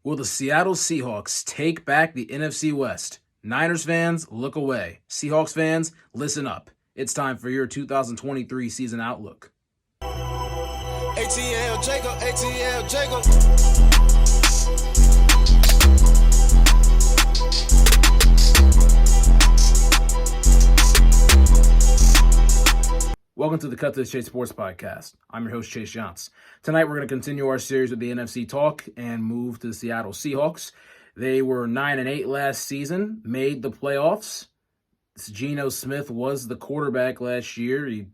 Will the Seattle Seahawks take back the NFC West? Niners fans, look away. Seahawks fans, listen up. It's time for your 2023 season outlook. ATL Jacob. Welcome to the Cut to the Chase Sports Podcast. I'm your host, Chase Johnson. Tonight, we're going to continue our series with the NFC talk and move to the Seattle Seahawks. They were 9-8 last season, made the playoffs. Geno Smith was the quarterback last year. He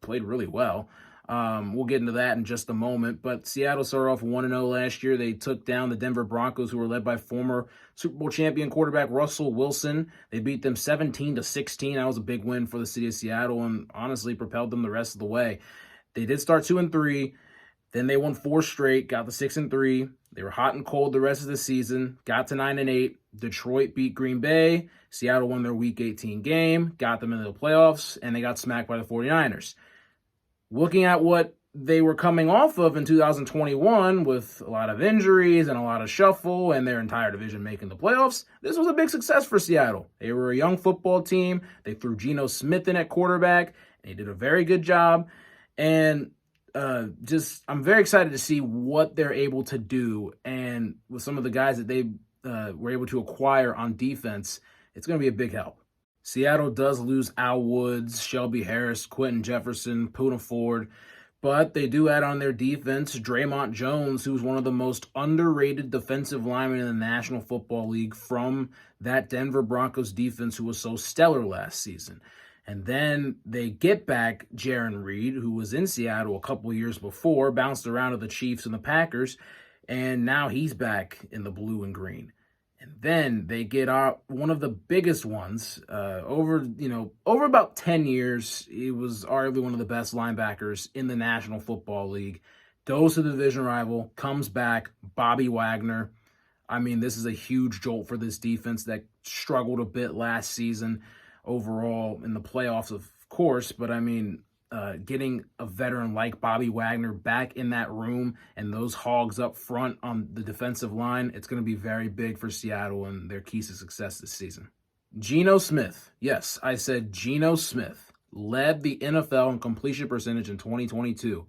played really well. We'll get into that in just a moment. But Seattle started off 1-0 last year. They took down the Denver Broncos, who were led by former Super Bowl champion quarterback Russell Wilson. They beat them 17-16. That was a big win for the city of Seattle and honestly propelled them the rest of the way. They did start 2-3. Then they won 4 straight, got to 6-3. They were hot and cold the rest of the season, got to 9-8. Detroit beat Green Bay. Seattle won their Week 18 game, got them into the playoffs, and they got smacked by the 49ers. Looking at what they were coming off of in 2021 with a lot of injuries and a lot of shuffle and their entire division making the playoffs, this was a big success for Seattle. They were a young football team. They threw Geno Smith in at quarterback. And he did a very good job. And I'm very excited to see what they're able to do. And with some of the guys that they were able to acquire on defense, it's going to be a big help. Seattle does lose Al Woods, Shelby Harris, Quentin Jefferson, Poona Ford, but they do add on their defense Draymond Jones, who's one of the most underrated defensive linemen in the National Football League from that Denver Broncos defense who was so stellar last season. And then they get back Jarran Reed, who was in Seattle a couple years before, bounced around to the Chiefs and the Packers, and now he's back in the blue and green. And then they get one of the biggest ones over about 10 years. He was arguably one of the best linebackers in the National Football League. Goes to the division rival, comes back, Bobby Wagner. I mean, this is a huge jolt for this defense that struggled a bit last season overall in the playoffs, of course. But I mean, getting a veteran like Bobby Wagner back in that room and those hogs up front on the defensive line, it's going to be very big for Seattle and their keys to success this season. Geno Smith, yes, I said Geno Smith, led the NFL in completion percentage in 2022,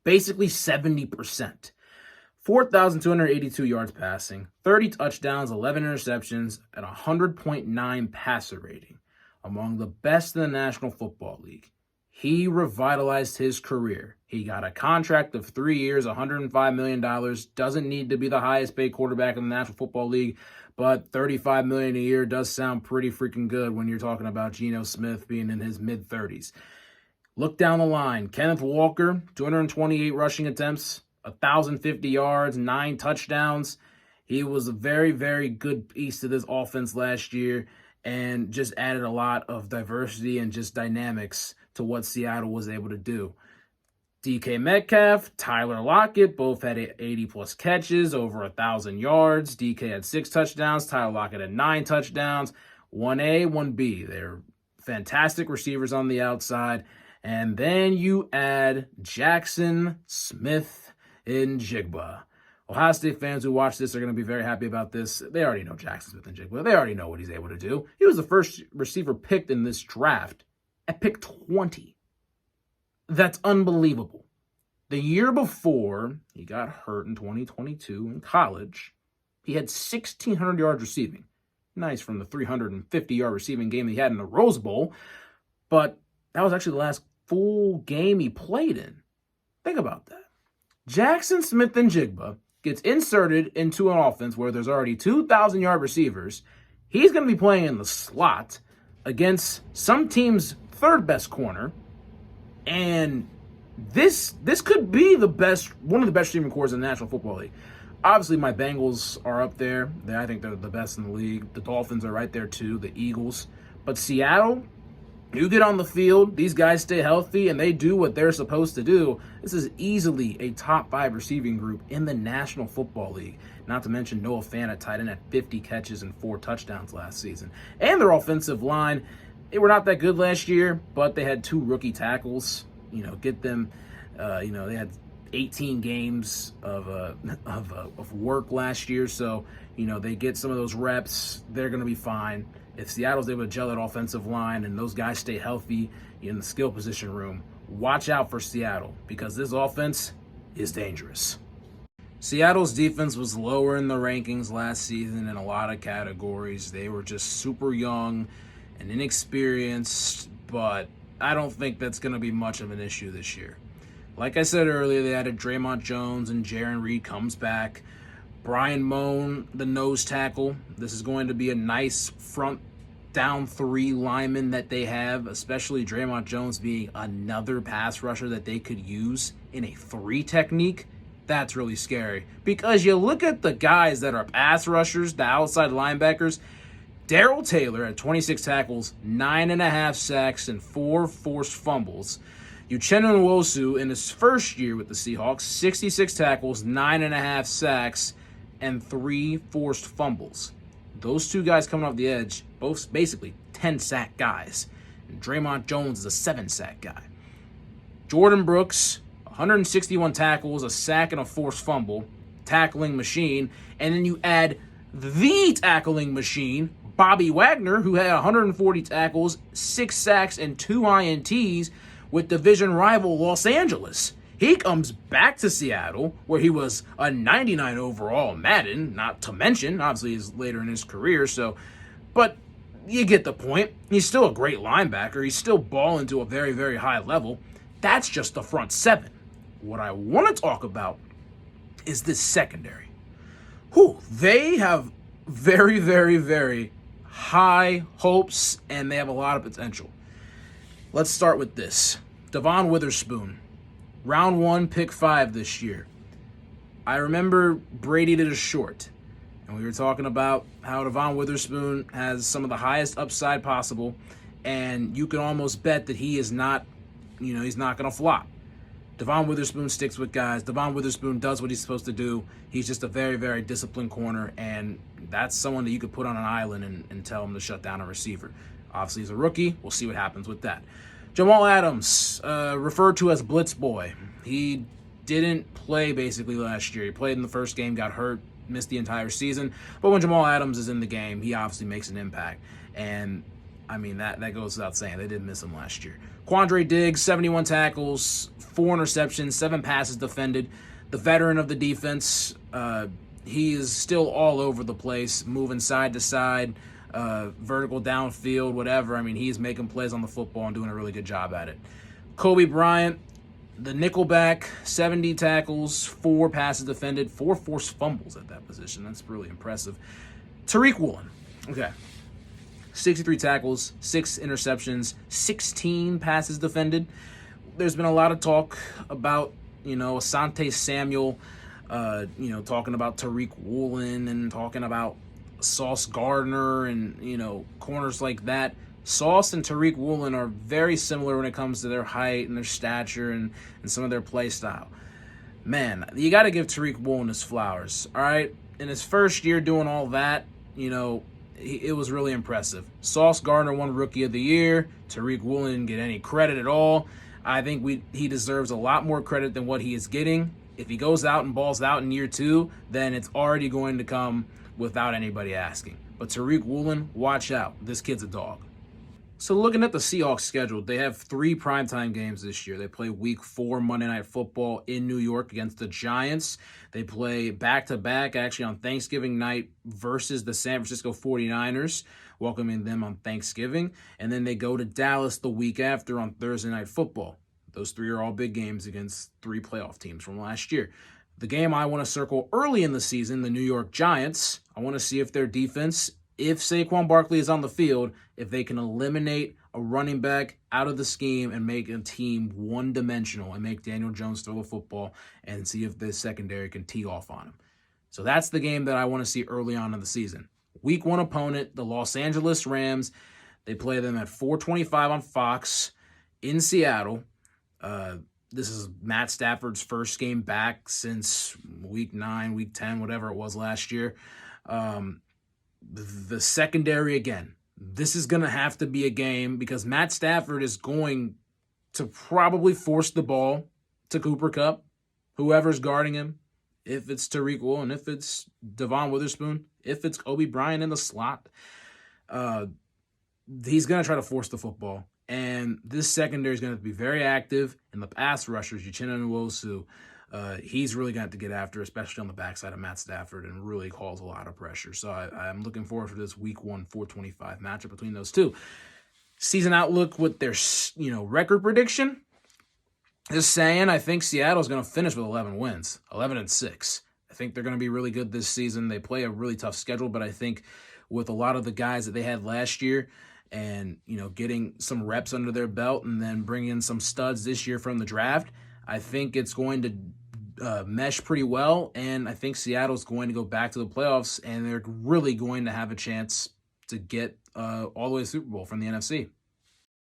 basically 70%. 4,282 yards passing, 30 touchdowns, 11 interceptions, and 100.9 passer rating, among the best in the National Football League. He revitalized his career. He got a contract of 3 years, $105 million. Doesn't need to be the highest paid quarterback in the National Football League, but $35 million a year does sound pretty freaking good when you're talking about Geno Smith being in his mid-30s. Look down the line. Kenneth Walker, 228 rushing attempts, 1,050 yards, 9 touchdowns. He was a very, very good piece to this offense last year and just added a lot of diversity and just dynamics to what Seattle was able to do. DK Metcalf, Tyler Lockett, both had 80-plus catches, over 1,000 yards. DK had 6 touchdowns. Tyler Lockett had 9 touchdowns. 1A, 1B. They're fantastic receivers on the outside. And then you add Jackson Smith and Jigba. Ohio State fans who watch this are going to be very happy about this. They already know Jackson Smith and Jigba. They already know what he's able to do. He was the first receiver picked in this draft at pick 20. That's unbelievable. The year before he got hurt in 2022 in college, he had 1,600 yards receiving. Nice from the 350-yard receiving game that he had in the Rose Bowl, but that was actually the last full game he played in. Think about that. Jackson Smith and Jigba gets inserted into an offense where there's already 2,000-yard receivers. He's going to be playing in the slot against some team's third best corner, and this could be one of the best receiving corps in the National Football League. Obviously, my Bengals are up there. I think they're the best in the league. The Dolphins are right there too, the Eagles. But Seattle, you get on the field, these guys stay healthy, and they do what they're supposed to do. This is easily a top 5 receiving group in the National Football League. Not to mention Noah Fant at tight end at 50 catches and 4 touchdowns last season. And their offensive line, they were not that good last year, but they had 2 rookie tackles. Get them, they had 18 games of work last year, so they get some of those reps. They're going to be fine. If Seattle's able to gel that offensive line and those guys stay healthy in the skill position room, watch out for Seattle because this offense is dangerous. Seattle's defense was lower in the rankings last season in a lot of categories. They were just super young and inexperienced, but I don't think that's going to be much of an issue this year. Like I said earlier, they added Draymond Jones and Jaron Reed comes back. Brian Moan, the nose tackle. This is going to be a nice front down three lineman that they have, especially Draymond Jones being another pass rusher that they could use in a 3 technique. That's really scary because you look at the guys that are pass rushers, the outside linebackers. Darrell Taylor had 26 tackles, 9.5 sacks, and 4 forced fumbles. Uchenna Nwosu in his first year with the Seahawks, 66 tackles, 9.5 sacks, and 3 forced fumbles. Those 2 guys coming off the edge, both basically 10-sack guys. And Draymond Jones is a 7-sack guy. Jordan Brooks, 161 tackles, a sack, and a forced fumble. Tackling machine. And then you add the tackling machine, Bobby Wagner, who had 140 tackles, 6 sacks, and 2 INTs with division rival Los Angeles. He comes back to Seattle, where he was a 99 overall Madden, not to mention, obviously he's later in his career, but you get the point. He's still a great linebacker. He's still balling to a very, very high level. That's just the front 7. What I want to talk about is this secondary. They have very, very, very high hopes, and they have a lot of potential. Let's start with this. Devon Witherspoon, round 1, pick 5 this year. I remember Brady did a short, and we were talking about how Devon Witherspoon has some of the highest upside possible, and you can almost bet that he is not, he's not going to flop. Devon Witherspoon sticks with guys. Devon Witherspoon does what he's supposed to do. He's just a very, very disciplined corner, and that's someone that you could put on an island and tell him to shut down a receiver. Obviously, he's a rookie. We'll see what happens with that. Jamal Adams, referred to as Blitz Boy. He didn't play basically last year. He played in the first game, got hurt, missed the entire season. But when Jamal Adams is in the game, he obviously makes an impact. And, that goes without saying. They didn't miss him last year. Quandre Diggs, 71 tackles, 4 interceptions, 7 passes defended. The veteran of the defense, he is still all over the place, moving side to side, vertical downfield, whatever. He's making plays on the football and doing a really good job at it. Kobe Bryant, the nickelback, 70 tackles, 4 passes defended, 4 forced fumbles at that position. That's really impressive. Tariq Woolen, 63 tackles, 6 interceptions, 16 passes defended. There's been a lot of talk about, Asante Samuel, talking about Tariq Woolen and talking about Sauce Gardner and, corners like that. Sauce and Tariq Woolen are very similar when it comes to their height and their stature and some of their play style. Man, you got to give Tariq Woolen his flowers, all right? In his first year doing all that, it was really impressive. Sauce Gardner won Rookie of the Year. Tariq Woolen didn't get any credit at all. I think he deserves a lot more credit than what he is getting. If he goes out and balls out in year 2, then it's already going to come without anybody asking. But Tariq Woolen, watch out. This kid's a dog. So looking at the Seahawks schedule, they have 3 primetime games this year. They play Week 4 Monday Night Football in New York against the Giants. They play back-to-back actually on Thanksgiving night versus the San Francisco 49ers, welcoming them on Thanksgiving. And then they go to Dallas the week after on Thursday Night Football. Those 3 are all big games against 3 playoff teams from last year. The game I want to circle early in the season, the New York Giants, I want to see if their defense, if Saquon Barkley is on the field, if they can eliminate a running back out of the scheme and make a team one-dimensional and make Daniel Jones throw the football and see if the secondary can tee off on him. So that's the game that I want to see early on in the season. Week 1 opponent, the Los Angeles Rams. They play them at 4:25 on Fox in Seattle. This is Matt Stafford's first game back since Week 9, Week 10, whatever it was last year. The secondary, again, this is going to have to be a game because Matt Stafford is going to probably force the ball to Cooper Kupp. whoever's guarding him, if it's Tariq Woolen, if it's Devon Witherspoon, if it's Kobe Bryant in the slot, he's going to try to force the football. And this secondary is going to be very active. And the pass rushers, Uchenna Nwosu, he's really going to have to get after, especially on the backside of Matt Stafford, and really cause a lot of pressure. So I'm looking forward to this Week 1 425 matchup between those two. Season outlook with their record prediction. Just saying, I think Seattle's going to finish with 11 wins, 11-6. I think they're going to be really good this season. They play a really tough schedule, but I think with a lot of the guys that they had last year and, getting some reps under their belt and then bringing in some studs this year from the draft, I think it's going to mesh pretty well, and I think Seattle's going to go back to the playoffs, and they're really going to have a chance to get all the way to the Super Bowl from the NFC.